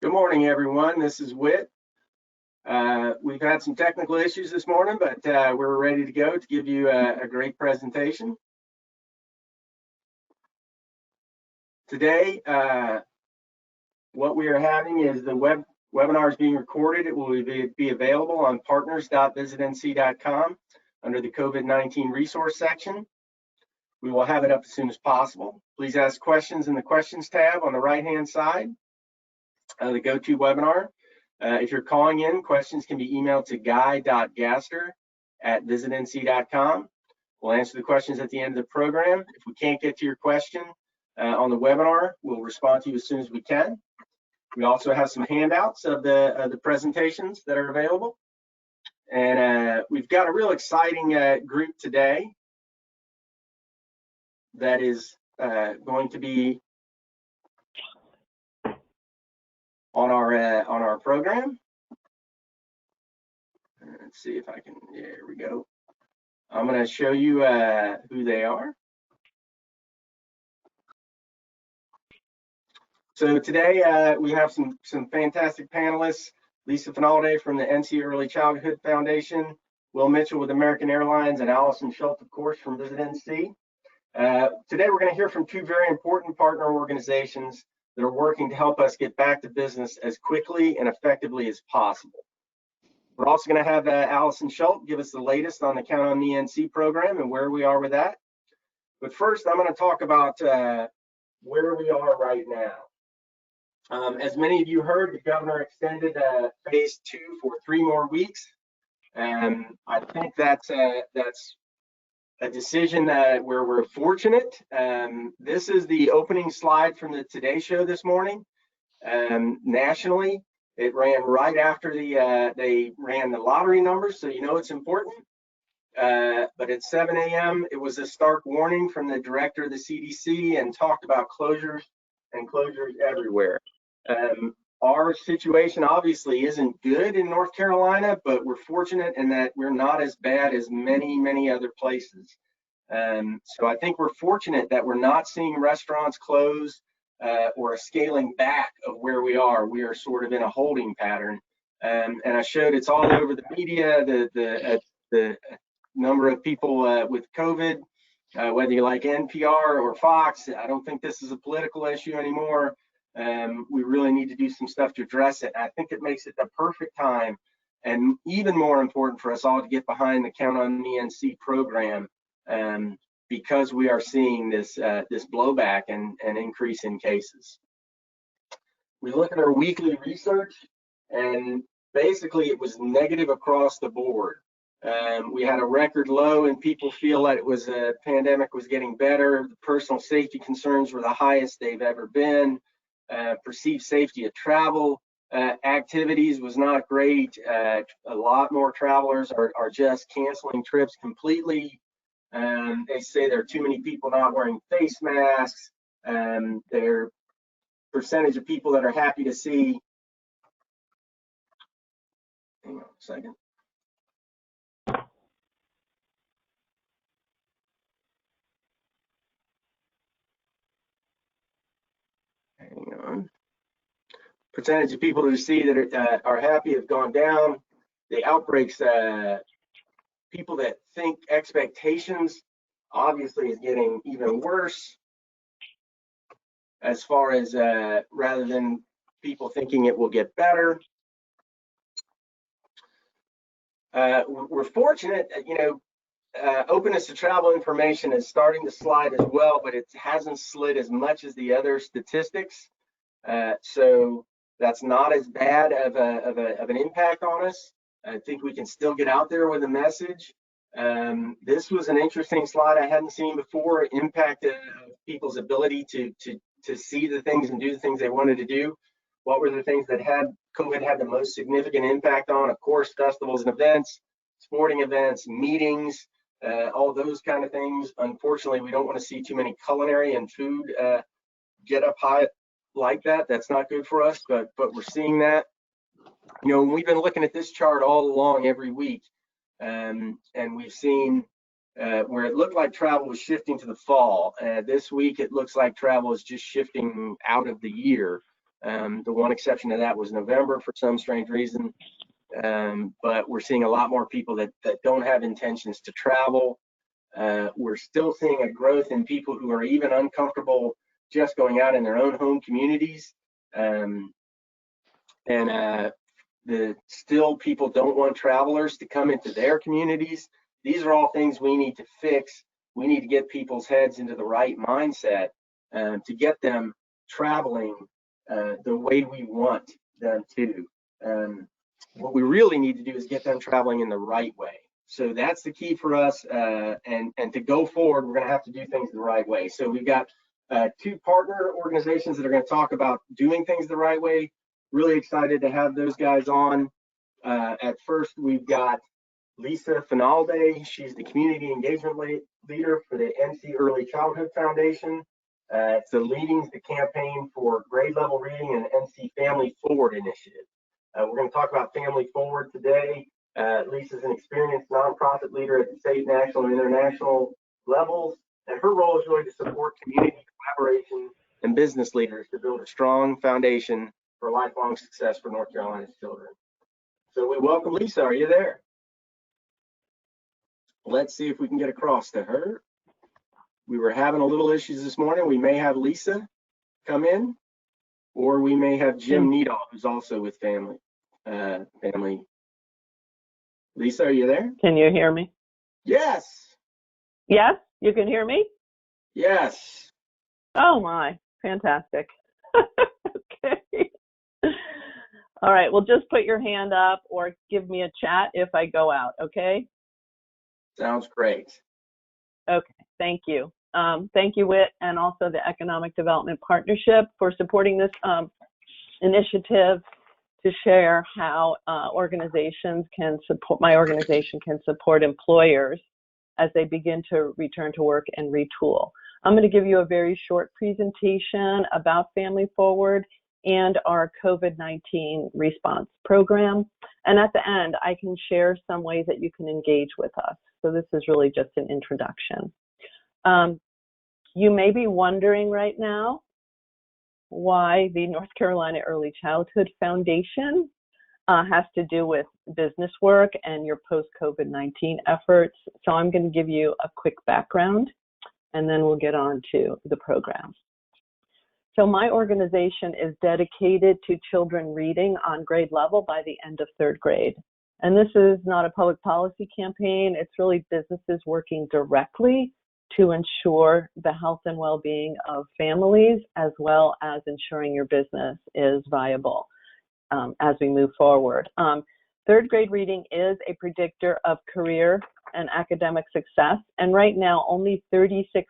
Good morning, everyone. This is Whit. We've had some technical issues this morning, but we're ready to go to give you a great presentation. Today, what we are having is the webinar is being recorded. It will be available on partners.visitnc.com under the COVID-19 resource section. We will have it up as soon as possible. Please ask questions in the questions tab on the right-hand side of the GoToWebinar. If you're calling in, questions can be emailed to guy.gaster@visitnc.com. We'll answer the questions at the end of the program. If we can't get to your question on the webinar, we'll respond to you as soon as we can. We also have some handouts of the presentations that are available. And we've got a real exciting group today that is going to be on our program. Let's see if I can. Yeah, here we go. I'm going to show you who they are. So today we have some fantastic panelists. Lisa Finalde from the NC Early Childhood Foundation, Will Mitchell with American Airlines, and Allison Schultz, of course, from Visit NC. Today we're going to hear from two very important partner organizations that are working to help us get back to business as quickly and effectively as possible. We're also going to have Allison Schultz give us the latest on the Count on Me NC program and where we are with that. But first, I'm going to talk about where we are right now. As many of you heard, the governor extended phase 2 for 3 more weeks. I think that's a decision where we're fortunate. This is the opening slide from the Today Show this morning. Nationally, it ran right after they ran the lottery numbers, so you know it's important. But at 7 a.m., it was a stark warning from the director of the CDC and talked about closures everywhere. Our situation obviously isn't good in North Carolina, but we're fortunate in that we're not as bad as many other places. So I think we're fortunate that we're not seeing restaurants close or a scaling back of where we are. We are sort of in a holding pattern. And I showed it's all over the media, the number of people with COVID, whether you like NPR or Fox. I don't think this is a political issue anymore. We really need to do some stuff to address it. I think it makes it the perfect time, and even more important for us all, to get behind the Count on Me NC program, because we are seeing this blowback and increase in cases. We look at our weekly research, and basically it was negative across the board. We had a record low, and people feel that it was a pandemic was getting better. The personal safety concerns were the highest they've ever been. Perceived safety of travel activities was not great. A lot more travelers are just canceling trips completely. They say there are too many people not wearing face masks. Their percentage of people that are happy to see. Hang on a second. Hang on. Percentage of people to see that are happy have gone down. The outbreaks, people that think expectations obviously is getting even worse, as far as rather than people thinking it will get better. We're fortunate, openness to travel information is starting to slide as well, but it hasn't slid as much as the other statistics. So that's not as bad of an impact on us. I think we can still get out there with a message. This was an interesting slide I hadn't seen before. Impact of people's ability to see the things and do the things they wanted to do. What were the things that COVID had the most significant impact on? Of course, festivals and events, sporting events, meetings, all those kind of things. Unfortunately, we don't want to see too many culinary and food get up high like that. That's not good for us, but we're seeing that. We've been looking at this chart all along every week, and we've seen where it looked like travel was shifting to the fall. This week, it looks like travel is just shifting out of the year. The one exception to that was November for some strange reason. But we're seeing a lot more people that don't have intentions to travel. We're still seeing a growth in people who are even uncomfortable just going out in their own home communities. Still people don't want travelers to come into their communities. These are all things we need to fix. We need to get people's heads into the right mindset to get them traveling the way we want them to. What we really need to do is get them traveling in the right way. So that's the key for us. And to go forward, we're going to have to do things the right way. So we've got two partner organizations that are going to talk about doing things the right way. Really excited to have those guys on. At first, we've got Lisa Finalde. She's the community engagement leader for the NC Early Childhood Foundation. It's leading the campaign for grade level reading and NC Family Forward initiative. We're going to talk about Family Forward today. Lisa's an experienced nonprofit leader at the state, national, and international levels, and her role is really to support community collaboration and business leaders to build a strong foundation for lifelong success for North Carolina's children. So we welcome Lisa. Are you there? Let's see if we can get across to her. We were having a little issues this morning. We may have Lisa come in, or we may have Jim Needall, who's also with family. Lisa, are you there? Can you hear me? Yes. Yes, you can hear me? Yes. Oh my, fantastic. Okay. All right, well, just put your hand up or give me a chat if I go out, okay? Sounds great. Okay, thank you. Thank you, WIT, and also the Economic Development Partnership for supporting this initiative to share how my organization can support employers as they begin to return to work and retool. I'm going to give you a very short presentation about Family Forward and our COVID-19 response program. And at the end, I can share some ways that you can engage with us. So this is really just an introduction. You may be wondering right now why the North Carolina Early Childhood Foundation has to do with business work and your post-COVID-19 efforts. So I'm going to give you a quick background, and then we'll get on to the program. So my organization is dedicated to children reading on grade level by the end of third grade. And this is not a public policy campaign. It's really businesses working directly to ensure the health and well-being of families, as well as ensuring your business is viable as we move forward. Third grade reading is a predictor of career and academic success. And right now, only 36%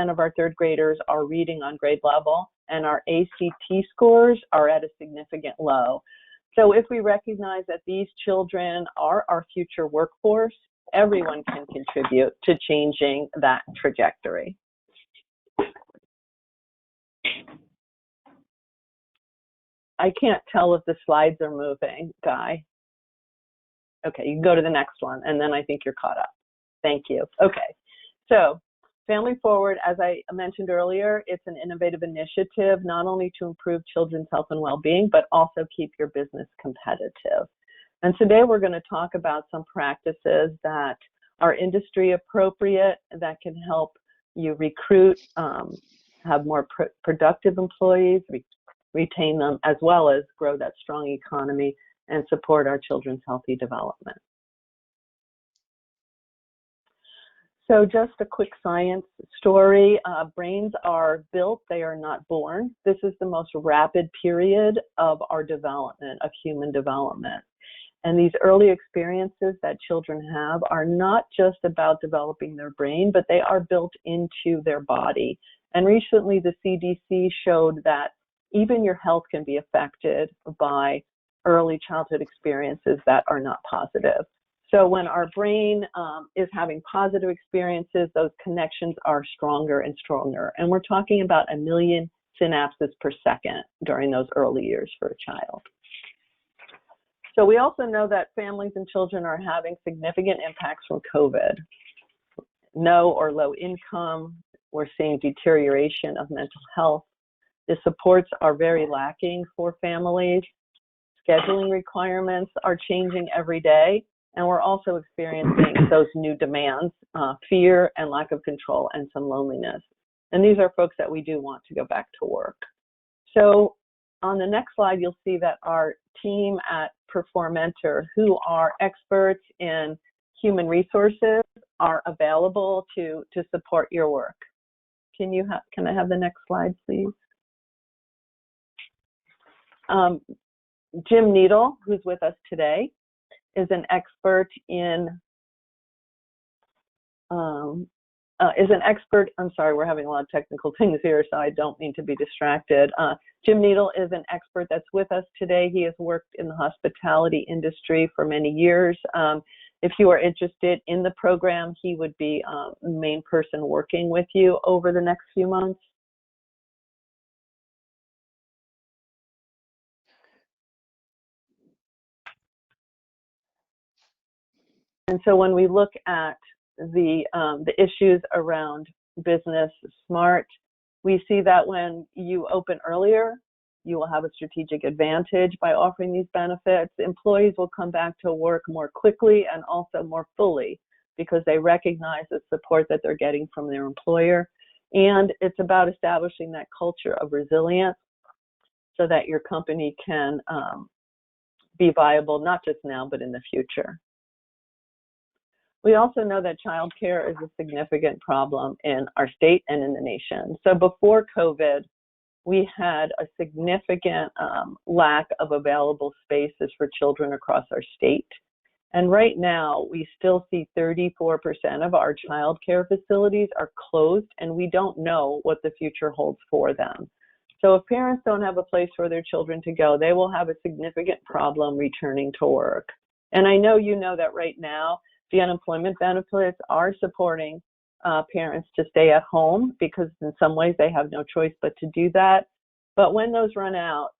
of our third graders are reading on grade level, and our ACT scores are at a significant low. So if we recognize that these children are our future workforce, everyone can contribute to changing that trajectory. I can't tell if the slides are moving, Guy. Okay, you can go to the next one, and then I think you're caught up. Thank you. Okay, so Family Forward, as I mentioned earlier, it's an innovative initiative not only to improve children's health and well-being, but also keep your business competitive. And today we're going to talk about some practices that are industry appropriate that can help you recruit, have more productive employees, retain them, as well as grow that strong economy and support our children's healthy development. So just a quick science story. Brains are built, they are not born. This is the most rapid period of our development, of human development. And these early experiences that children have are not just about developing their brain, but they are built into their body. And recently the CDC showed that even your health can be affected by early childhood experiences that are not positive. So when our brain is having positive experiences, those connections are stronger and stronger. And we're talking about 1 million synapses per second during those early years for a child. So we also know that families and children are having significant impacts from COVID. No or low income, we're seeing deterioration of mental health, The supports are very lacking for families. Scheduling requirements are changing every day, and we're also experiencing those new demands, fear and lack of control, and some loneliness. And these are folks that we do want to go back to work. So on the next slide, you'll see that our team at Performentor, who are experts in human resources, are available to support your work. Can I have the next slide, please? Jim Needle, who's with us today, is an expert in I'm sorry, we're having a lot of technical things here, so I don't mean to be distracted. Jim Needle is an expert that's with us today. He has worked in the hospitality industry for many years. If you are interested in the program, he would be the main person working with you over the next few months. And so when we look at the issues around business smart, we see that when you open earlier, you will have a strategic advantage by offering these benefits. Employees will come back to work more quickly and also more fully because they recognize the support that they're getting from their employer. And it's about establishing that culture of resilience so that your company can be viable, not just now, but in the future. We also know that childcare is a significant problem in our state and in the nation. So before COVID, we had a significant lack of available spaces for children across our state. And right now, we still see 34% of our childcare facilities are closed, and we don't know what the future holds for them. So if parents don't have a place for their children to go, they will have a significant problem returning to work. And I know you know that right now, the unemployment benefits are supporting parents to stay at home because in some ways they have no choice but to do that. But when those run out,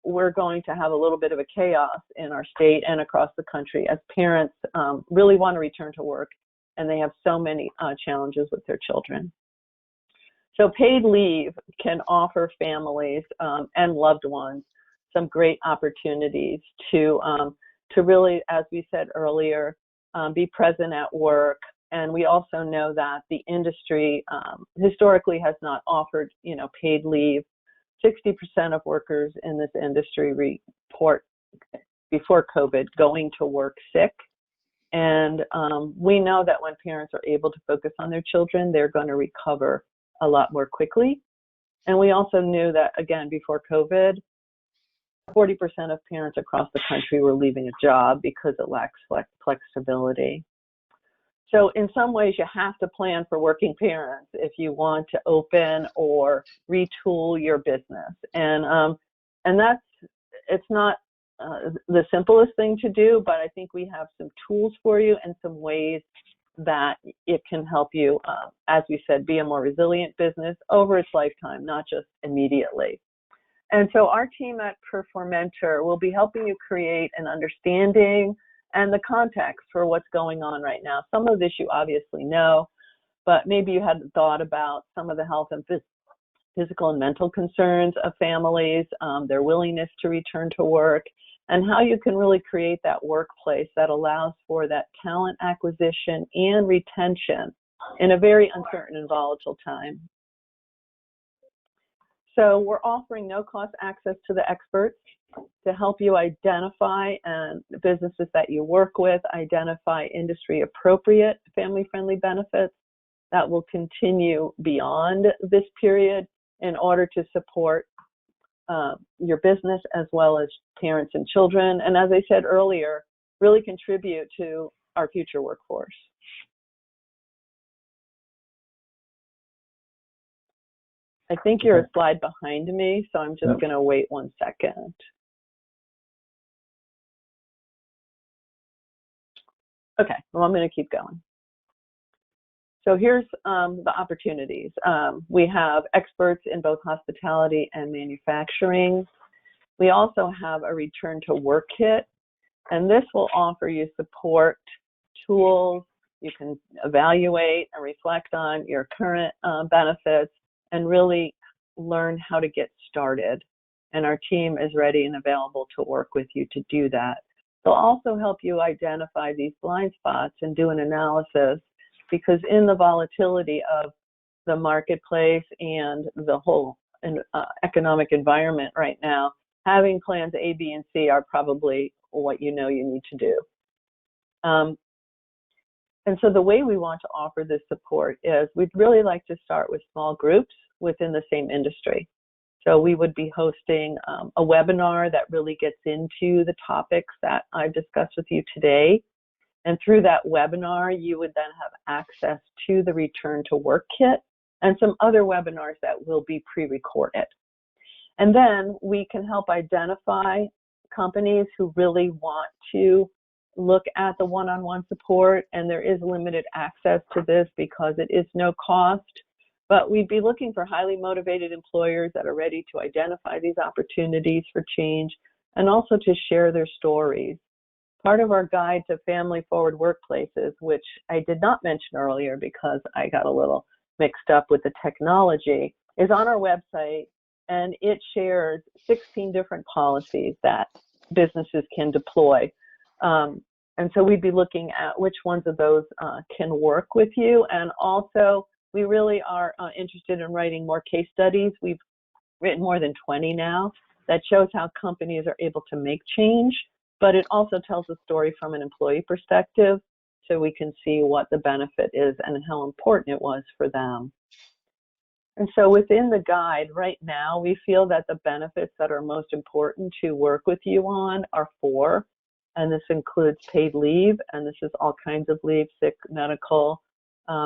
we're going to have a little bit of a chaos in our state and across the country as parents really want to return to work and they have so many challenges with their children. So paid leave can offer families and loved ones some great opportunities to really, as we said earlier, be present at work. And we also know that the industry historically has not offered, paid leave. 60% of workers in this industry report before COVID going to work sick. And we know that when parents are able to focus on their children, they're going to recover a lot more quickly. And we also knew that, again, before COVID, 40% of parents across the country were leaving a job because it lacks flexibility. So in some ways, you have to plan for working parents if you want to open or retool your business. And it's not the simplest thing to do, but I think we have some tools for you and some ways that it can help you, as we said, be a more resilient business over its lifetime, not just immediately. And so our team at Performentor will be helping you create an understanding and the context for what's going on right now. Some of this you obviously know, but maybe you hadn't thought about some of the health and physical and mental concerns of families, their willingness to return to work, and how you can really create that workplace that allows for that talent acquisition and retention in a very uncertain and volatile time. So we're offering no-cost access to the experts to help you identify the businesses that you work with, identify industry-appropriate family-friendly benefits that will continue beyond this period in order to support your business as well as parents and children. And as I said earlier, really contribute to our future workforce. I think you're a slide behind me, so I'm just going to wait 1 second. Okay, well, I'm going to keep going. So here's the opportunities. We have experts in both hospitality and manufacturing. We also have a return to work kit, and this will offer you support, tools. You can evaluate and reflect on your current benefits and really learn how to get started. And our team is ready and available to work with you to do that. They'll also help you identify these blind spots and do an analysis, because in the volatility of the marketplace and the whole economic environment right now, having plans A, B, and C are probably what you know you need to do. And so the way we want to offer this support is we'd really like to start with small groups within the same industry. So we would be hosting a webinar that really gets into the topics that I've discussed with you today. And through that webinar, you would then have access to the Return to Work Kit and some other webinars that will be pre-recorded. And then we can help identify companies who really want to look at the one-on-one support, and there is limited access to this because it is no cost. But we'd be looking for highly motivated employers that are ready to identify these opportunities for change and also to share their stories. Part of our guide to family-forward workplaces, which I did not mention earlier because I got a little mixed up with the technology, is on our website, and it shares 16 different policies that businesses can deploy. And so we'd be looking at which ones of those can work with you. And also, we really are interested in writing more case studies. We've written more than 20 now that shows how companies are able to make change, but it also tells a story from an employee perspective, so we can see what the benefit is and how important it was for them. And so within the guide right now, we feel that the benefits that are most important to work with you on are 4. And this includes paid leave, and this is all kinds of leave: sick, medical,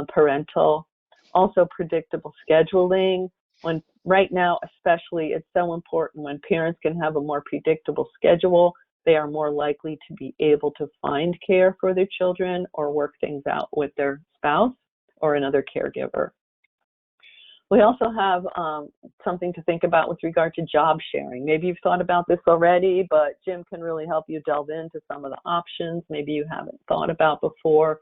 parental. Also predictable scheduling. When right now, especially, it's so important when parents can have a more predictable schedule, they are more likely to be able to find care for their children or work things out with their spouse or another caregiver. We also have something to think about with regard to job sharing. Maybe you've thought about this already, but Jim can really help you delve into some of the options maybe you haven't thought about before.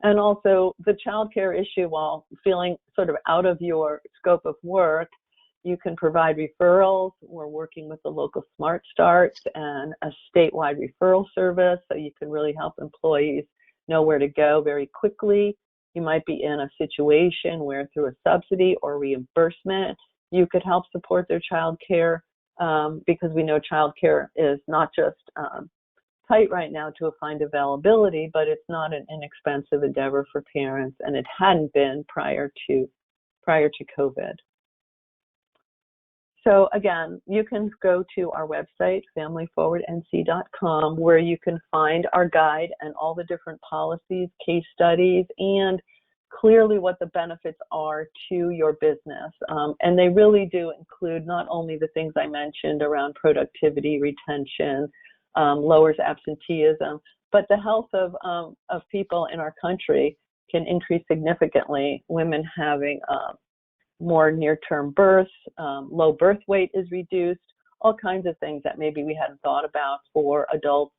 And also the childcare issue, while feeling sort of out of your scope of work, you can provide referrals. We're working with the local Smart Starts and a statewide referral service, so you can really help employees know where to go very quickly. You might be in a situation where through a subsidy or reimbursement, you could help support their child care, because we know child care is not just tight right now to find availability, but it's not an inexpensive endeavor for parents, and it hadn't been prior to COVID. So again, you can go to our website, familyforwardnc.com, where you can find our guide and all the different policies, case studies, and clearly what the benefits are to your business. And they really do include not only the things I mentioned around productivity, retention, lowers absenteeism, but the health of people in our country can increase significantly. Women having more near-term births, low birth weight is reduced, all kinds of things that maybe we hadn't thought about for adults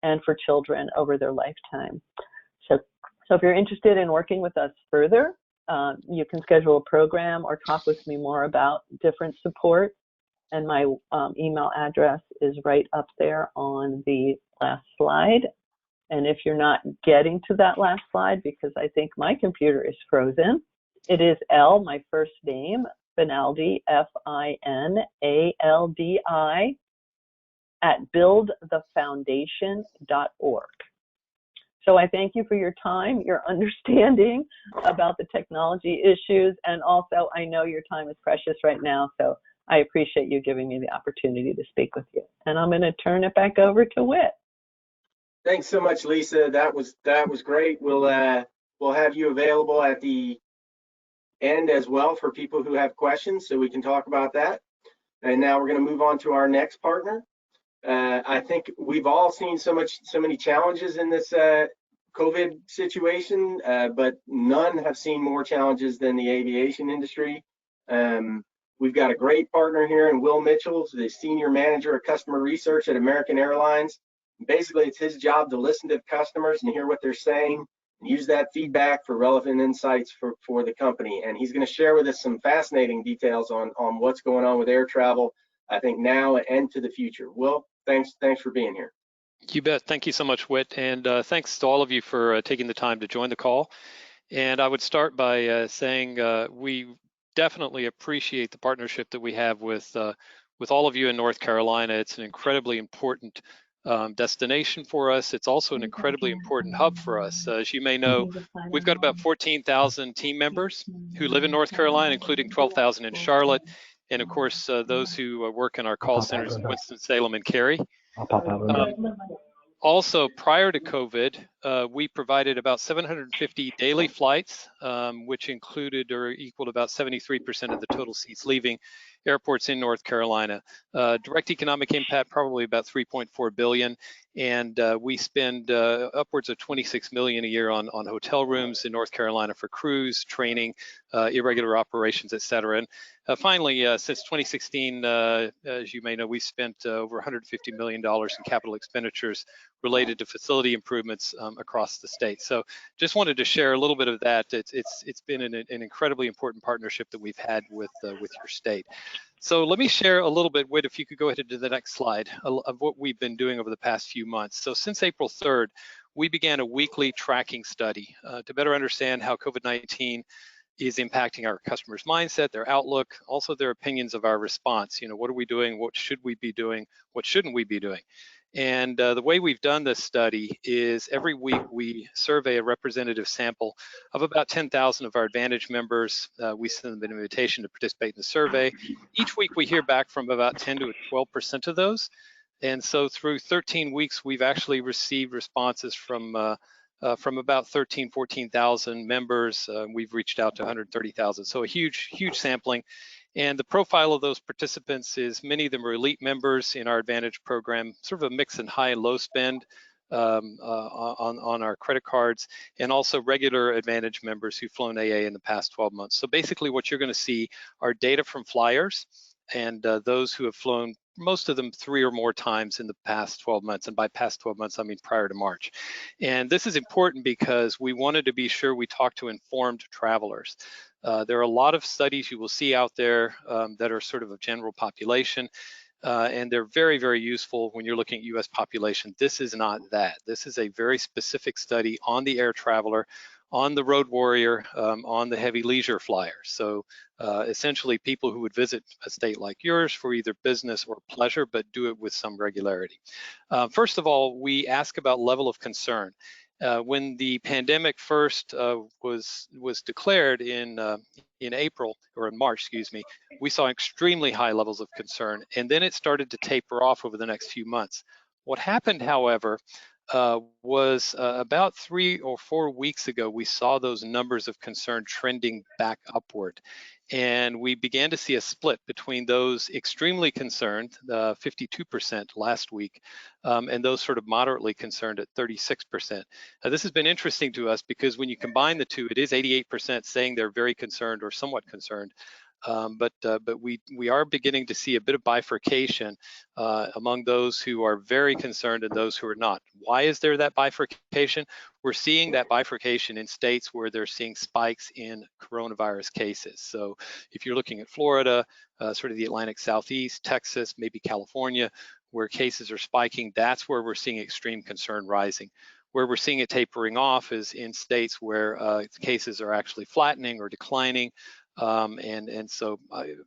and for children over their lifetime. So if you're interested in working with us further, you can schedule a program or talk with me more about different support. And my email address is right up there on the last slide. And if you're not getting to that last slide, because I think my computer is frozen, it is L, my first name, Finaldi, Finaldi, at buildthefoundation.org. So I thank you for your time, your understanding about the technology issues, and also I know your time is precious right now, so I appreciate you giving me the opportunity to speak with you. And I'm going to turn it back over to Whit. Thanks so much, Lisa. That was great. We'll have you available at the end as well for people who have questions, so we can talk about that. And now we're going to move on to our next partner. I think we've all seen so many challenges in this COVID situation, but none have seen more challenges than the aviation industry. We've got a great partner here in Will Mitchell, the Senior Manager of Customer Research at American Airlines. Basically, it's his job to listen to customers and hear what they're saying and use that feedback for relevant insights for the company. And he's going to share with us some fascinating details on what's going on with air travel, I think now and to the future. Will, thanks for being here. You bet. Thank you so much, Whit, and thanks to all of you for taking the time to join the call. And I would start by saying we definitely appreciate the partnership that we have with all of you in North Carolina. It's an incredibly important destination for us. It's also an incredibly important hub for us. As you may know, we've got about 14,000 team members who live in North Carolina, including 12,000 in Charlotte, and of course those who work in our call centers in Winston-Salem and Cary. Also, prior to COVID, we provided about 750 daily flights, which included or equaled about 73% of the total seats leaving airports in North Carolina. Direct economic impact, probably about $3.4 billion. And we spend upwards of $26 million a year on hotel rooms in North Carolina for crews, training, irregular operations, et cetera. And finally, since 2016, as you may know, we spent over $150 million in capital expenditures related to facility improvements across the state. So just wanted to share a little bit of that. It's been an incredibly important partnership that we've had with your state. So let me share a little bit, Whit, if you could go ahead to the next slide, of what we've been doing over the past few months. So since April 3rd, we began a weekly tracking study to better understand how COVID-19 is impacting our customers' mindset, their outlook, also their opinions of our response. You know, what are we doing? What should we be doing? What shouldn't we be doing? And the way we've done this study is every week we survey a representative sample of about 10,000 of our Advantage members. We send them an invitation to participate in the survey. Each week we hear back from about 10 to 12% of those. And so through 13 weeks, we've actually received responses from about 14,000 members. We've reached out to 130,000. So a huge sampling. And the profile of those participants is many of them are elite members in our Advantage program, sort of a mix in high and low spend on our credit cards, and also regular Advantage members who've flown AA in the past 12 months. So basically what you're going to see are data from flyers and those who have flown, most of them 3 or more times in the past 12 months. And by past 12 months, I mean prior to March. And this is important because we wanted to be sure we talk to informed travelers. There are a lot of studies you will see out there that are sort of a general population, and they're very useful when you're looking at US population. This is not that. This is a very specific study on the air traveler, on the road warrior, on the heavy leisure flyer. So essentially people who would visit a state like yours for either business or pleasure, but do it with some regularity. First of all, we ask about level of concern. When the pandemic first was declared in April, or in March, excuse me, we saw extremely high levels of concern, and then it started to taper off over the next few months. What happened, however, was about 3 or 4 weeks ago, we saw those numbers of concern trending back upward. And we began to see a split between those extremely concerned, 52% last week, and those sort of moderately concerned at 36%. Now, this has been interesting to us because when you combine the two, it is 88% saying they're very concerned or somewhat concerned. But we are beginning to see a bit of bifurcation among those who are very concerned and those who are not. Why is there that bifurcation? We're seeing that bifurcation in states where they're seeing spikes in coronavirus cases. So if you're looking at Florida, sort of the Atlantic Southeast, Texas, maybe California, where cases are spiking, that's where we're seeing extreme concern rising. Where we're seeing it tapering off is in states where cases are actually flattening or declining. And so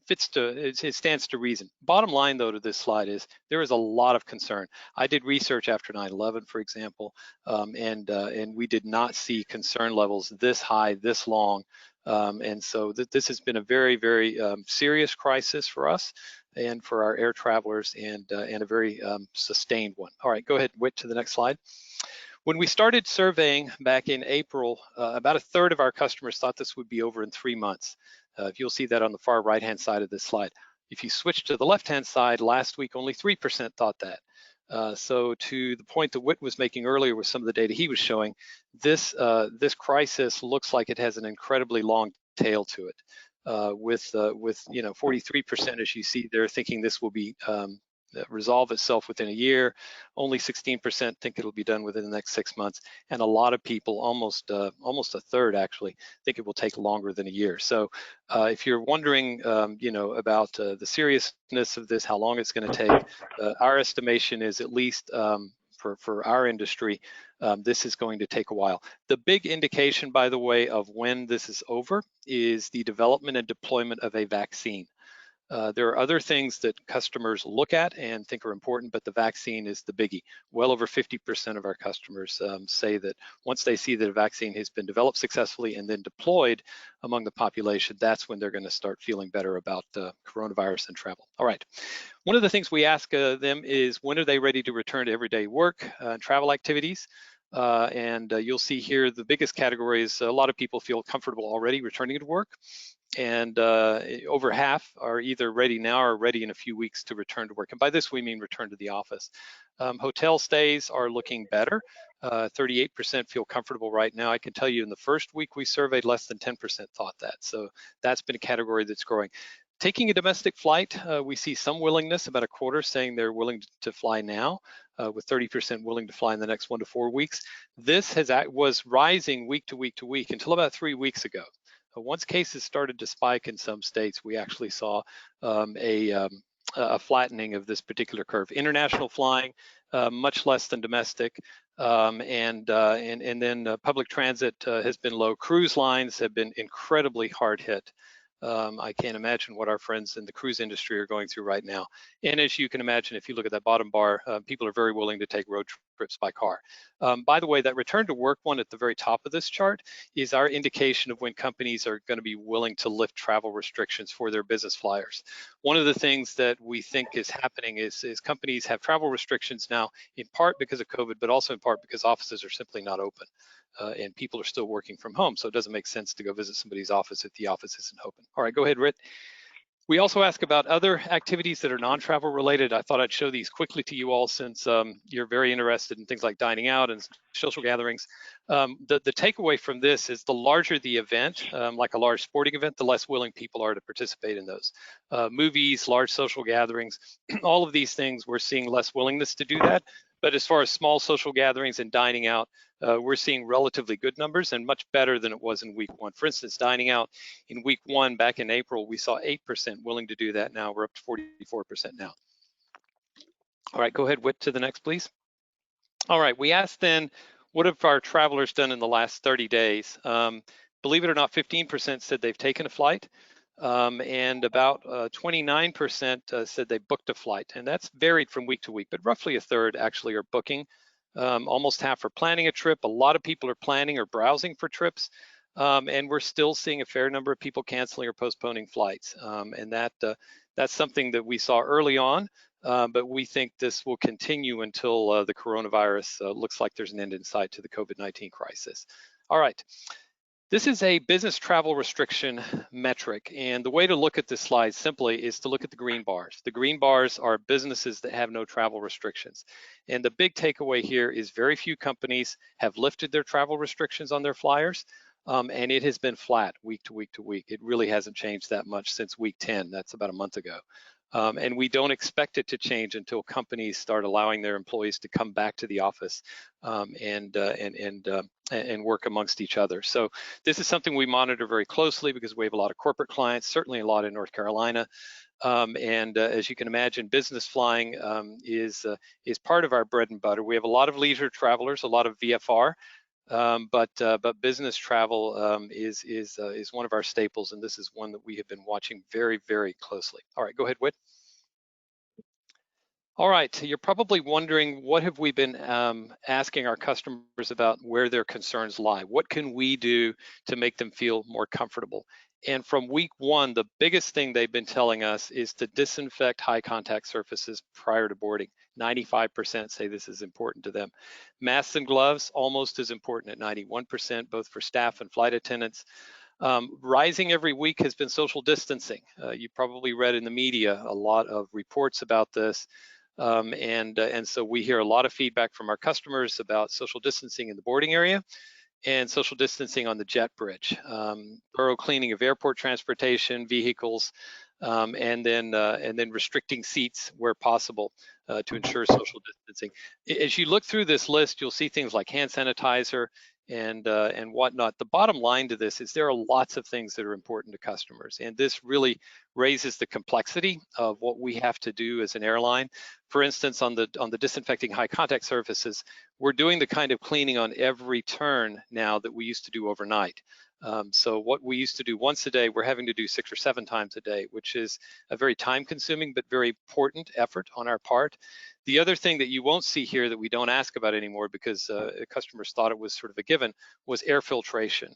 it stands to reason. Bottom line, though, to this slide is there is a lot of concern. I did research after 9/11, for example, and we did not see concern levels this high, this long. And so this has been a very serious crisis for us and for our air travelers, and a very sustained one. All right, go ahead, Whit, to the next slide. When we started surveying back in April, about a third of our customers thought this would be over in 3 months. You'll see that on the far right-hand side of this slide. If you switch to the left-hand side, last week only 3% thought that. So to the point that Whit was making earlier with some of the data he was showing, this crisis looks like it has an incredibly long tail to it. With 43%, as you see there, thinking this will be resolve itself within a year. Only 16% think it'll be done within the next 6 months, and a lot of people, almost a third actually, think it will take longer than a year. So if you're wondering, about the seriousness of this, how long it's going to take, our estimation is at least for our industry, this is going to take a while. The big indication, by the way, of when this is over is the development and deployment of a vaccine. There are other things that customers look at and think are important, but the vaccine is the biggie. Well over 50% of our customers say that once they see that a vaccine has been developed successfully and then deployed among the population, that's when they're going to start feeling better about coronavirus and travel. All right. One of the things we ask them is, when are they ready to return to everyday work and travel activities? You'll see here the biggest category is a lot of people feel comfortable already returning to work, and over half are either ready now or ready in a few weeks to return to work. And by this we mean return to the office. Hotel stays are looking better. 38% feel comfortable right now. I can tell you in the first week we surveyed, less than 10% thought that. So that's been a category that's growing. Taking a domestic flight, we see some willingness, about a quarter saying they're willing to fly now, with 30% willing to fly in the next 1 to 4 weeks. This was rising week to week to week until about 3 weeks ago. Once cases started to spike in some states, we actually saw a flattening of this particular curve. International flying, much less than domestic, and then public transit has been low. Cruise lines have been incredibly hard hit. I can't imagine what our friends in the cruise industry are going through right now. And as you can imagine, if you look at that bottom bar, people are very willing to take road trips by car. By the way, that return to work one at the very top of this chart is our indication of when companies are going to be willing to lift travel restrictions for their business flyers. One of the things that we think is happening is companies have travel restrictions now, in part because of COVID, but also in part because offices are simply not open. And people are still working from home, so it doesn't make sense to go visit somebody's office if the office isn't open. All right, go ahead, Rit. We also ask about other activities that are non-travel related. I thought I'd show these quickly to you all, since you're very interested in things like dining out and social gatherings. The takeaway from this is, the larger the event, like a large sporting event, the less willing people are to participate in those. Movies, large social gatherings, all of these things, we're seeing less willingness to do that. But as far as small social gatherings and dining out, we're seeing relatively good numbers, and much better than it was in week one. For instance, dining out in week one back in April, we saw 8% willing to do that. Now we're up to 44% now. All right, go ahead, Whit, to the next, please. All right, we asked then, what have our travelers done in the last 30 days? Believe it or not, 15% said they've taken a flight, and about 29% said they booked a flight. And that's varied from week to week, but roughly a third actually are booking. Almost half are planning a trip. A lot of people are planning or browsing for trips, and we're still seeing a fair number of people canceling or postponing flights. And that's something that we saw early on, but we think this will continue until the coronavirus looks like there's an end in sight to the COVID-19 crisis. All right. This is a business travel restriction metric, and the way to look at this slide simply is to look at the green bars. The green bars are businesses that have no travel restrictions. And the big takeaway here is very few companies have lifted their travel restrictions on their flyers, and it has been flat week to week to week. It really hasn't changed that much since week 10. That's about a month ago. And we don't expect it to change until companies start allowing their employees to come back to the office and work amongst each other. So this is something we monitor very closely, because we have a lot of corporate clients, certainly a lot in North Carolina. As you can imagine, business flying is part of our bread and butter. We have a lot of leisure travelers, a lot of VFR. But business travel is one of our staples, and this is one that we have been watching very, very closely. All right, go ahead, Whit. All right, you're probably wondering, what have we been asking our customers about, where their concerns lie? What can we do to make them feel more comfortable? And from week one, the biggest thing they've been telling us is to disinfect high contact surfaces prior to boarding. 95% say this is important to them. Masks and gloves, almost as important at 91%, both for staff and flight attendants. Rising every week has been social distancing. You probably read in the media a lot of reports about this. And so we hear a lot of feedback from our customers about social distancing in the boarding area and social distancing on the jet bridge. Thorough cleaning of airport transportation, vehicles, and then restricting seats where possible to ensure social distancing. As you look through this list, you'll see things like hand sanitizer and whatnot. The bottom line to this is there are lots of things that are important to customers, and this really raises the complexity of what we have to do as an airline. For instance, on the disinfecting high contact surfaces, we're doing the kind of cleaning on every turn now that we used to do overnight. So what we used to do once a day, we're having to do 6 or 7 times a day, which is a very time-consuming but very important effort on our part. The other thing that you won't see here that we don't ask about anymore because customers thought it was sort of a given was air filtration.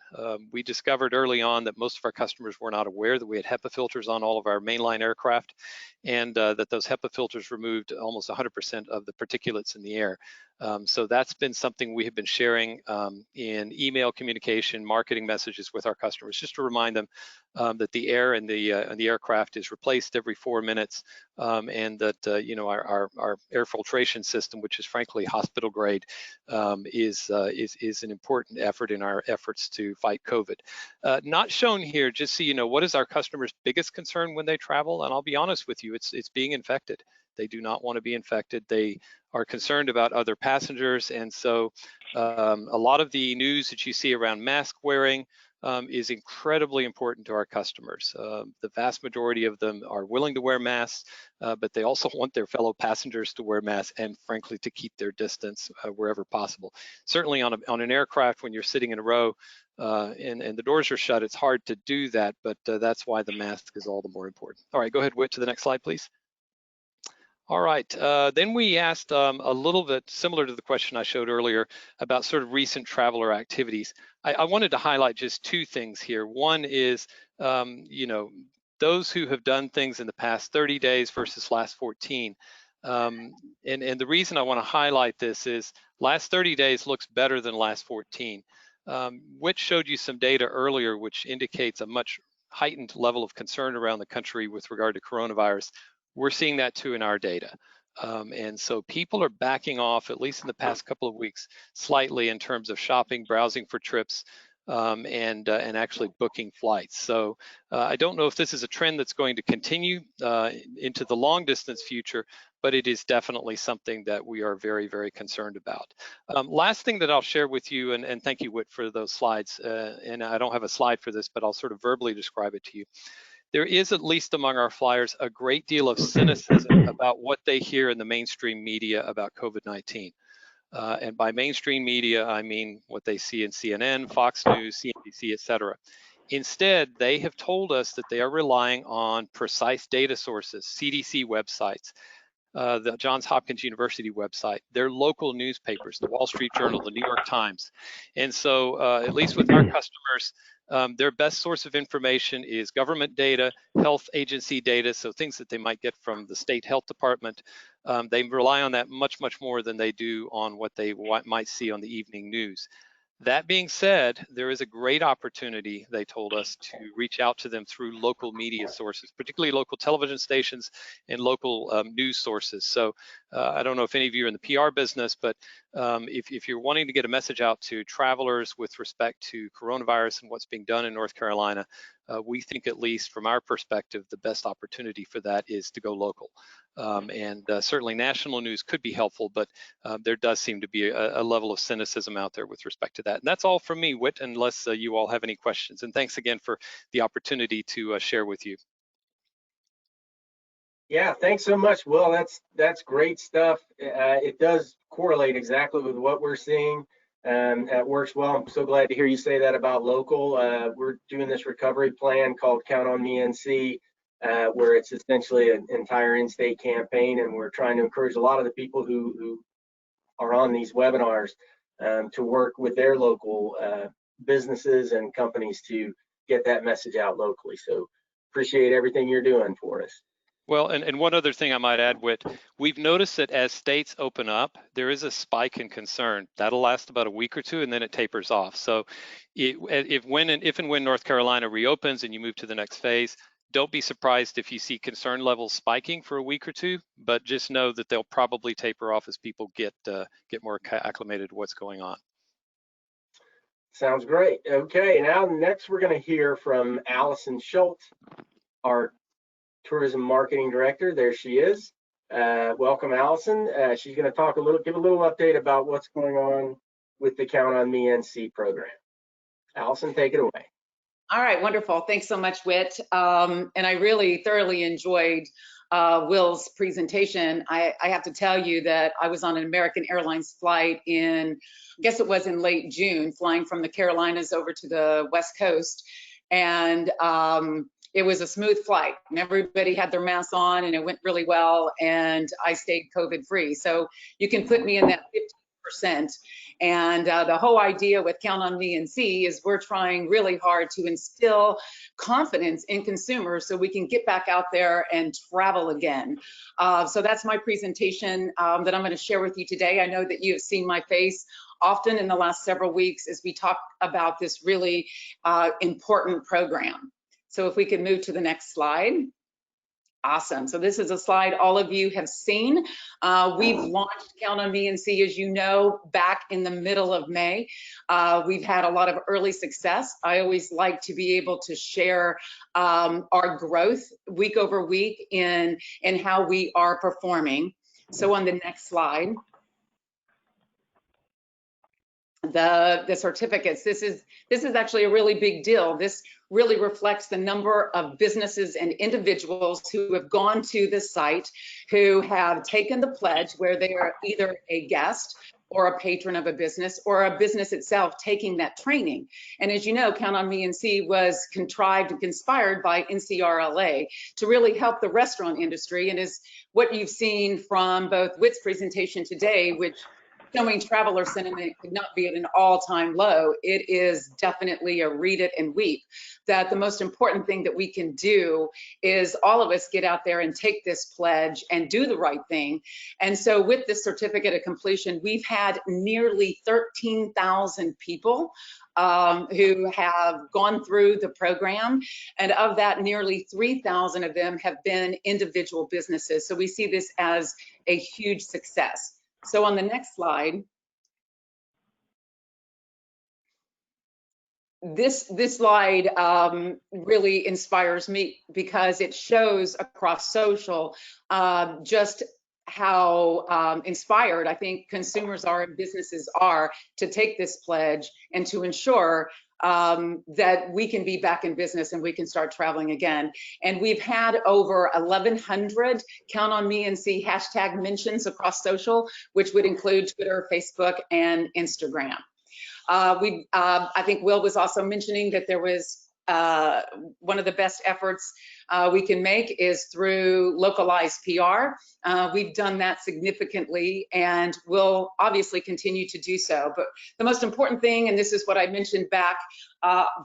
We discovered early on that most of our customers were not aware that we had HEPA filters on all of our mainline aircraft, and that those HEPA filters removed almost 100% of the particulates in the air. So that's been something we have been sharing in email communication, marketing messages with our customers, just to remind them that the air in the aircraft is replaced every 4 minutes, and that our air filtration system, which is frankly hospital grade, is an important effort in our efforts to fight COVID. Not shown here, just so you know, what is our customers' biggest concern when they travel? And I'll be honest with you, it's being infected. They do not want to be infected. They are concerned about other passengers, and so a lot of the news that you see around mask wearing is incredibly important to our customers. The vast majority of them are willing to wear masks, but they also want their fellow passengers to wear masks and frankly to keep their distance wherever possible. Certainly on an aircraft when you're sitting in a row and the doors are shut, it's hard to do that, but that's why the mask is all the more important. All right, go ahead, Whit, to the next slide, please. All right, then we asked a little bit similar to the question I showed earlier about sort of recent traveler activities. I wanted to highlight just 2 things here. One is, those who have done things in the past 30 days versus last 14. And the reason I want to highlight this is last 30 days looks better than last 14. Which showed you some data earlier, which indicates a much heightened level of concern around the country with regard to coronavirus. We're seeing that too in our data. And so people are backing off, at least in the past couple of weeks, slightly in terms of shopping, browsing for trips, and actually booking flights. So I don't know if this is a trend that's going to continue into the long distance future, but it is definitely something that we are very, very concerned about. Last thing that I'll share with you, and thank you, Whit, for those slides. And I don't have a slide for this, but I'll sort of verbally describe it to you. There is, at least among our flyers, a great deal of cynicism about what they hear in the mainstream media about COVID-19. And by mainstream media, I mean what they see in CNN, Fox News, CNBC, et cetera. Instead, they have told us that they are relying on precise data sources, CDC websites, the Johns Hopkins University website, their local newspapers, the Wall Street Journal, the New York Times. And so at least with our customers, their best source of information is government data, health agency data, so things that they might get from the state health department. They rely on that much, much more than they do on what they might see on the evening news. That being said, there is a great opportunity, they told us, to reach out to them through local media sources, particularly local television stations and local news sources. So I don't know if any of you are in the PR business, but if you're wanting to get a message out to travelers with respect to coronavirus and what's being done in North Carolina, we think, at least from our perspective, the best opportunity for that is to go local. And certainly national news could be helpful, but there does seem to be a level of cynicism out there with respect to that. And that's all from me, Whit, unless you all have any questions. And thanks again for the opportunity to share with you. Yeah, thanks so much, Will. That's great stuff. It does correlate exactly with what we're seeing. That works well. I'm so glad to hear you say that about local. We're doing this recovery plan called Count on Me NC, where it's essentially an entire in-state campaign, and we're trying to encourage a lot of the people who are on these webinars to work with their local businesses and companies to get that message out locally. So appreciate everything you're doing for us. Well, and one other thing I might add, Whit, we've noticed that as states open up, there is a spike in concern. That'll last about a week or two, and then it tapers off. So if and when North Carolina reopens and you move to the next phase, don't be surprised if you see concern levels spiking for a week or two, but just know that they'll probably taper off as people get more acclimated to what's going on. Sounds great. Okay, now next we're going to hear from Allison Schultz, our Tourism Marketing Director. There she is. Welcome, Allison. She's going to give a little update about what's going on with the Count on Me NC program. Allison, take it away. All right, wonderful. Thanks so much, Whit. And I really thoroughly enjoyed Will's presentation. I have to tell you that I was on an American Airlines flight I guess it was in late June, flying from the Carolinas over to the West Coast. And it was a smooth flight, and everybody had their masks on, and it went really well, and I stayed COVID free. So you can put me in that 50%. And the whole idea with Count on Me NC is we're trying really hard to instill confidence in consumers so we can get back out there and travel again. So that's my presentation that I'm going to share with you today. I know that you have seen my face often in the last several weeks as we talk about this really important program. So if we can move to the next slide. Awesome. So this is a slide all of you have seen. We've launched Count on Me NC, as you know, back in the middle of May. We've had a lot of early success. I always like to be able to share our growth week over week in how we are performing. So on the next slide. The certificates, this is actually a really big deal. This really reflects the number of businesses and individuals who have gone to the site, who have taken the pledge, where they are either a guest or a patron of a business, or a business itself taking that training. And as you know, Count on Me NC was contrived and conspired by NCRLA to really help the restaurant industry, and is what you've seen from both Whit's presentation today, which showing traveler sentiment could not be at an all-time low. It is definitely a read it and weep. That the most important thing that we can do is all of us get out there and take this pledge and do the right thing. And so with this certificate of completion, we've had nearly 13,000 people who have gone through the program. And of that, nearly 3,000 of them have been individual businesses. So we see this as a huge success. So on the next slide, this slide really inspires me because it shows across social just how inspired I think consumers are and businesses are to take this pledge and to ensure that we can be back in business and we can start traveling again. And we've had over 1,100 Count on Me NC hashtag mentions across social, which would include Twitter, Facebook, and Instagram. I think Will was also mentioning that there was one of the best efforts we can make is through localized PR. We've done that significantly and will obviously continue to do so. But the most important thing, and this is what I mentioned back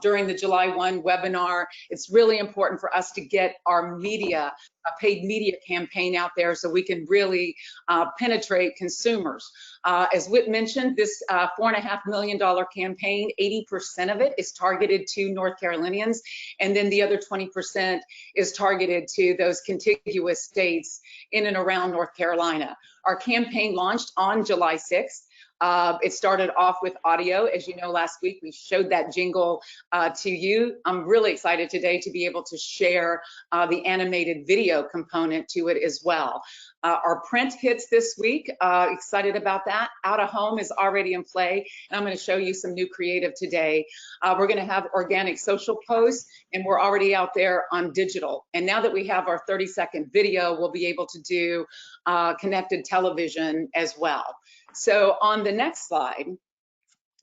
during the July 1 webinar, it's really important for us to get our media, a paid media campaign out there so we can really penetrate consumers. As Whit mentioned, this $4.5 million campaign, 80% of it is targeted to North Carolinians, and then the other 20% is targeted to those contiguous states in and around North Carolina. Our campaign launched on July 6th. It started off with audio. As you know, last week we showed that jingle to you. I'm really excited today to be able to share the animated video component to it as well. Our print hits this week, excited about that. Out of home is already in play, and I'm going to show you some new creative today. We're going to have organic social posts, and we're already out there on digital. And now that we have our 30-second video, we'll be able to do connected television as well. So on the next slide,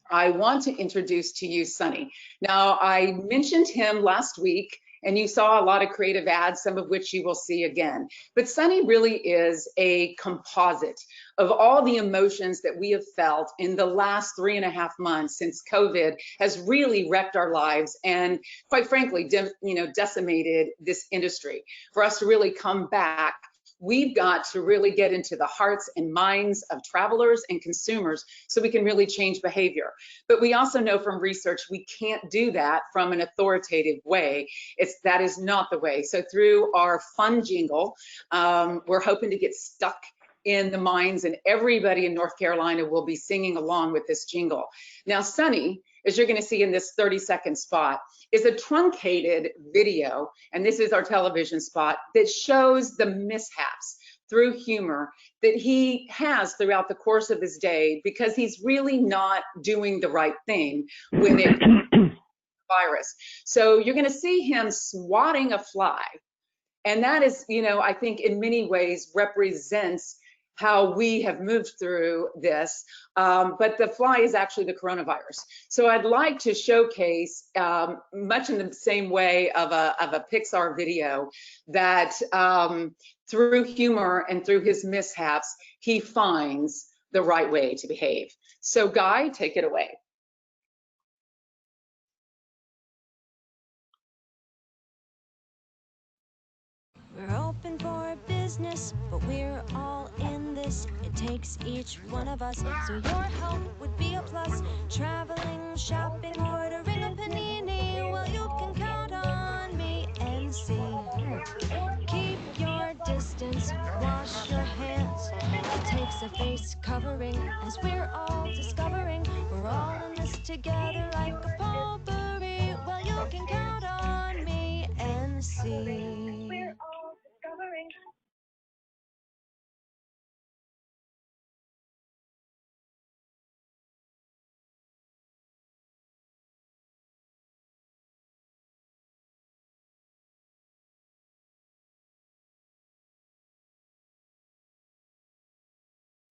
I want to introduce to you Sunny. Now, I mentioned him last week, and you saw a lot of creative ads, some of which you will see again. But Sunny really is a composite of all the emotions that we have felt in the last 3.5 months since COVID has really wrecked our lives and, quite frankly, decimated this industry. For us to really come back, we've got to really get into the hearts and minds of travelers and consumers so we can really change behavior. But we also know from research we can't do that from an authoritative way. That is not the way. So through our fun jingle, we're hoping to get stuck in the minds, and everybody in North Carolina will be singing along with this jingle. Now, Sunny as you're going to see in this 30-second spot, is a truncated video, and this is our television spot, that shows the mishaps through humor that he has throughout the course of his day, because he's really not doing the right thing when it comes to the virus. So you're going to see him swatting a fly. And that is, you know, I think in many ways represents how we have moved through this, but the fly is actually the coronavirus. So I'd like to showcase, much in the same way of a Pixar video, that through humor and through his mishaps, he finds the right way to behave. So Guy, take it away. We're open for business, but we're all in this. It takes each one of us, so your help would be a plus. Traveling, shopping, ordering a panini, well, you can count on me and see. Keep your distance, wash your hands. It takes a face covering, as we're all discovering. We're all in this together like a potpourri. Well, you can count on me and see.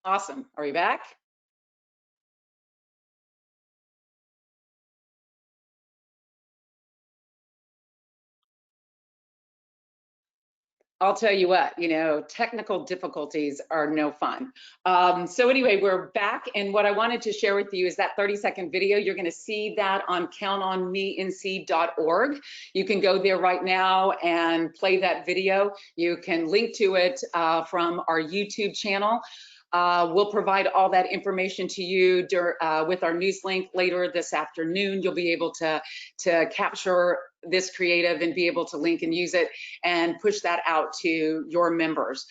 Awesome. Are we back? I'll tell you what, you know, technical difficulties are no fun. So anyway, we're back, and what I wanted to share with you is that 30-second video. You're going to see that on countonmenc.org. You can go there right now and play that video. You can link to it from our YouTube channel. We'll provide all that information to you with our news link later this afternoon. You'll be able to capture this creative and be able to link and use it and push that out to your members.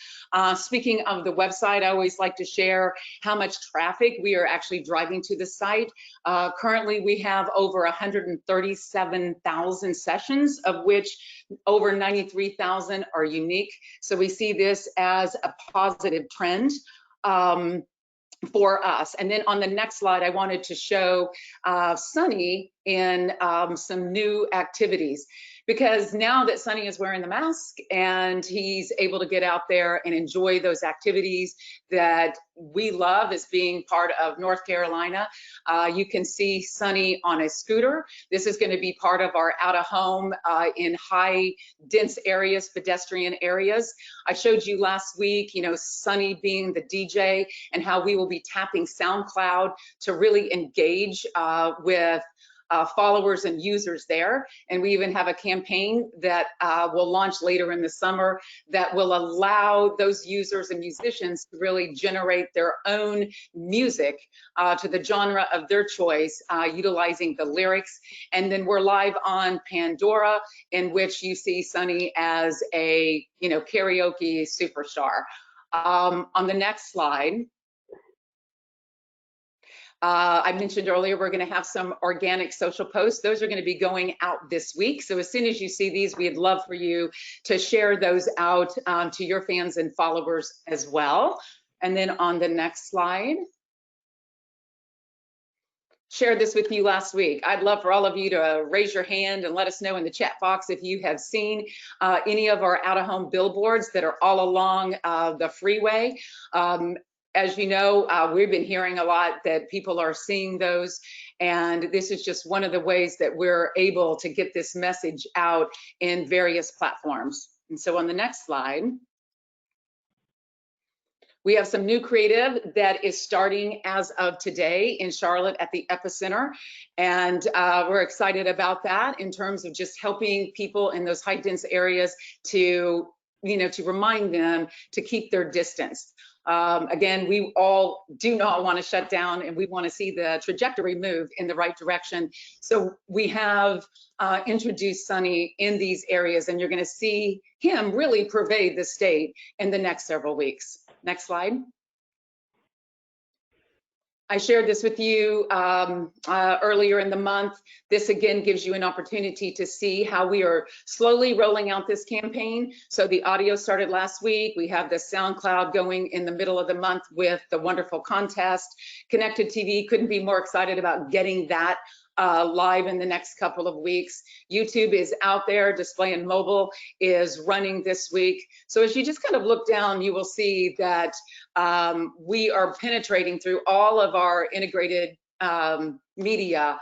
Speaking of the website, I always like to share how much traffic we are actually driving to the site. Currently, we have over 137,000 sessions, of which over 93,000 are unique. So we see this as a positive trend for us. And then on the next slide, I wanted to show Sunny in some new activities, because now that Sunny is wearing the mask and he's able to get out there and enjoy those activities that we love as being part of North Carolina, you can see Sunny on a scooter. This is going to be part of our out of home in high dense areas, pedestrian areas. I showed you last week, you know, Sunny being the DJ and how we will be tapping SoundCloud to really engage with followers and users there. And we even have a campaign that will launch later in the summer that will allow those users and musicians to really generate their own music to the genre of their choice, utilizing the lyrics. And then we're live on Pandora, in which you see Sunny as a, you know, karaoke superstar. On the next slide, I mentioned earlier, we're going to have some organic social posts. Those are going to be going out this week. So as soon as you see these, we'd love for you to share those out to your fans and followers as well. And then on the next slide, shared this with you last week. I'd love for all of you to raise your hand and let us know in the chat box if you have seen any of our out-of-home billboards that are all along the freeway. As you know, we've been hearing a lot that people are seeing those, and this is just one of the ways that we're able to get this message out in various platforms. And so on the next slide, we have some new creative that is starting as of today in Charlotte at the Epicenter, and we're excited about that in terms of just helping people in those high dense areas to, you know, to remind them to keep their distance. Again, we all do not want to shut down, and we want to see the trajectory move in the right direction. So we have introduced Sunny in these areas, and you're going to see him really pervade the state in the next several weeks. Next slide. I shared this with you earlier in the month. This again gives you an opportunity to see how we are slowly rolling out this campaign. So the audio started last week. We have the SoundCloud going in the middle of the month with the wonderful contest. Connected TV, couldn't be more excited about getting that live in the next couple of weeks. YouTube is out there. Display and mobile is running this week. So as you just kind of look down, you will see that we are penetrating through all of our integrated media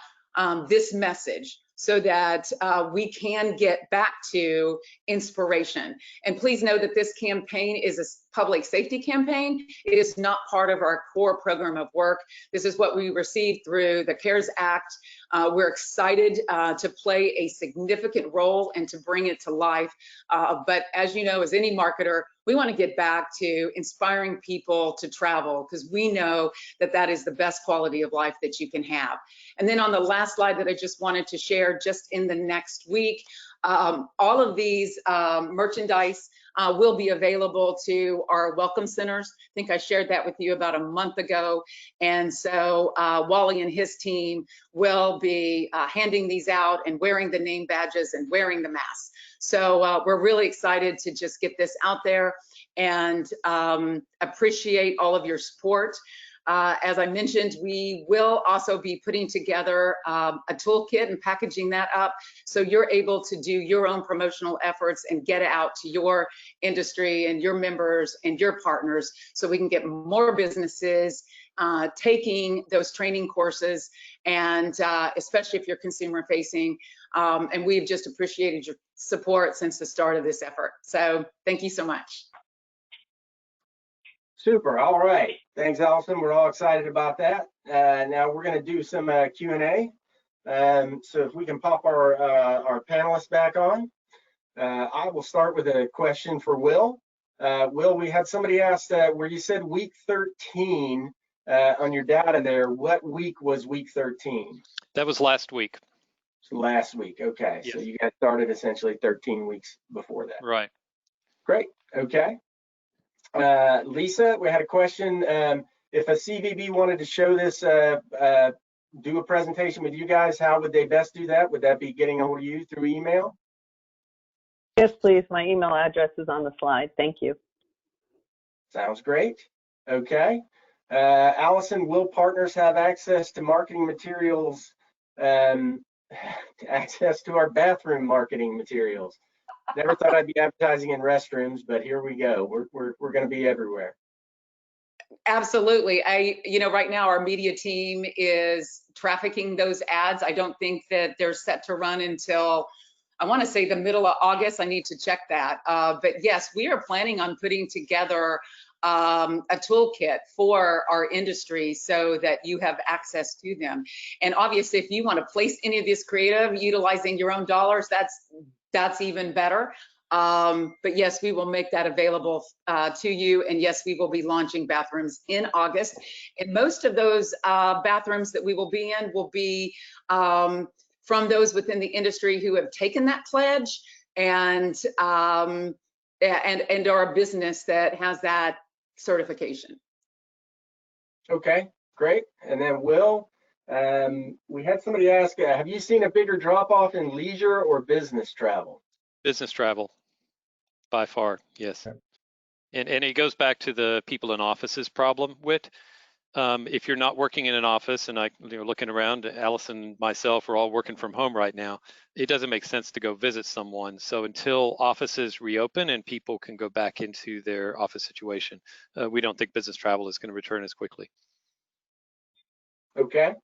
this message, so that we can get back to inspiration. And please know that this campaign is a public safety campaign. It is not part of our core program of work. This is what we received through the CARES Act. We're excited to play a significant role and to bring it to life. But as you know, as any marketer, we want to get back to inspiring people to travel, because we know that that is the best quality of life that you can have. And then on the last slide that I just wanted to share, just in the next week, all of these merchandise will be available to our welcome centers. I think I shared that with you about a month ago. And so Wally and his team will be handing these out and wearing the name badges and wearing the masks. So we're really excited to just get this out there and appreciate all of your support. As I mentioned, we will also be putting together a toolkit and packaging that up, so you're able to do your own promotional efforts and get it out to your industry and your members and your partners, so we can get more businesses taking those training courses, and especially if you're consumer facing. And we've just appreciated your support since the start of this effort. So thank you so much. Super. All right. Thanks, Allison. We're all excited about that. Now we're going to do some Q&A. So if we can pop our panelists back on, I will start with a question for Will. Will, we had somebody ask where you said week 13 on your data there. What week was week 13? That was last week. So last week. Okay. Yes. So you got started essentially 13 weeks before that. Right. Great. Okay. Lisa, we had a question. If a CVB wanted to show this, do a presentation with you guys, how would they best do that? Would that be getting a hold of you through email? Yes, please. My email address is on the slide. Thank you. Sounds great. Okay. Allison, will partners have access to marketing materials, access to our bathroom marketing materials? Never thought I'd be advertising in restrooms, but here we go. We're going to be everywhere. Absolutely. Right now our media team is trafficking those ads. I don't think that they're set to run until, I want to say, the middle of August. I need to check that. But yes, we are planning on putting together a toolkit for our industry so that you have access to them. And obviously, if you want to place any of this creative utilizing your own dollars, that's even better. But yes, we will make that available to you. And yes, we will be launching bathrooms in August. And most of those bathrooms that we will be in will be from those within the industry who have taken that pledge and are a business that has that certification. Okay, great. And then Will, we had somebody ask, have you seen a bigger drop off in leisure or business travel? Business travel, by far, yes. Okay. And it goes back to the people in offices problem, Whit. If you're not working in an office, and looking around, Allison and myself are all working from home right now, it doesn't make sense to go visit someone. So until offices reopen and people can go back into their office situation, we don't think business travel is going to return as quickly. Okay.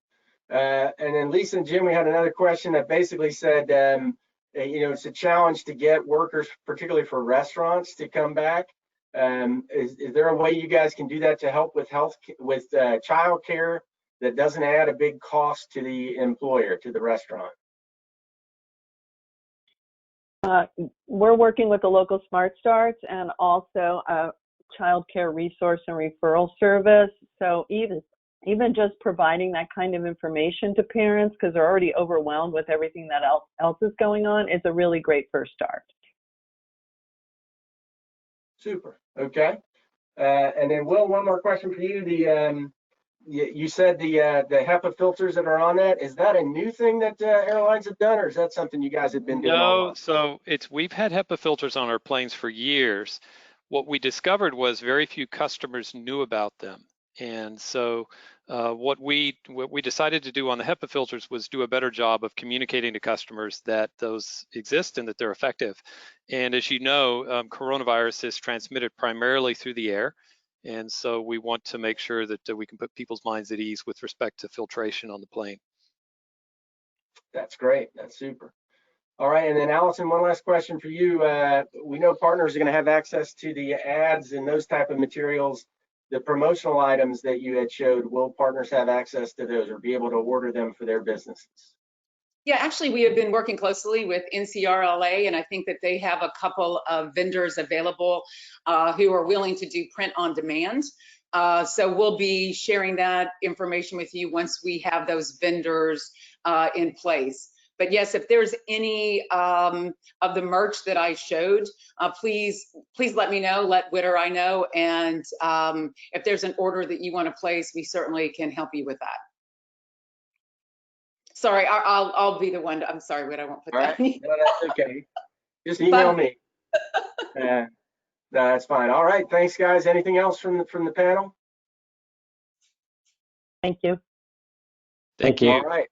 And then Lisa and Jim, we had another question that basically said, it's a challenge to get workers, particularly for restaurants, to come back. Is there a way you guys can do that to help with child care that doesn't add a big cost to the employer, to the restaurant? We're working with the local Smart Starts and also a child care resource and referral service. So even just providing that kind of information to parents, because they're already overwhelmed with everything that else is going on, is a really great first start. Super. Okay. And then Will, one more question for you. You said the HEPA filters that are on that, is that a new thing that airlines have done, or is that something you guys have been doing all No, along? so we've had HEPA filters on our planes for years. What we discovered was very few customers knew about them. And so what we decided to do on the HEPA filters was do a better job of communicating to customers that those exist and that they're effective. And as you know, coronavirus is transmitted primarily through the air. And so we want to make sure that we can put people's minds at ease with respect to filtration on the plane. That's great. That's super. All right, and then Allison, one last question for you. We know partners are going to have access to the ads and those type of materials. The promotional items that you had showed, will partners have access to those or be able to order them for their businesses? Yeah, actually, we have been working closely with NCRLA, and I think that they have a couple of vendors available who are willing to do print on demand. So we'll be sharing that information with you once we have those vendors in place. But yes, if there's any of the merch that I showed, please let me know, let Whit or I know. And if there's an order that you want to place, we certainly can help you with that. Sorry, I'll be the one. I'm sorry, Whit, I won't put that. All right, no, that's okay. Just email me. No, that's fine. All right, thanks, guys. Anything else from the panel? Thank you. Thank you. All right.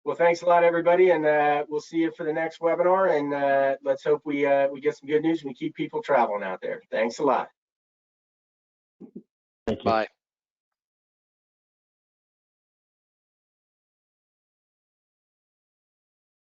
Well, thanks a lot, everybody, and we'll see you for the next webinar. And let's hope we get some good news and we keep people traveling out there. Thanks a lot. Thank you. Bye.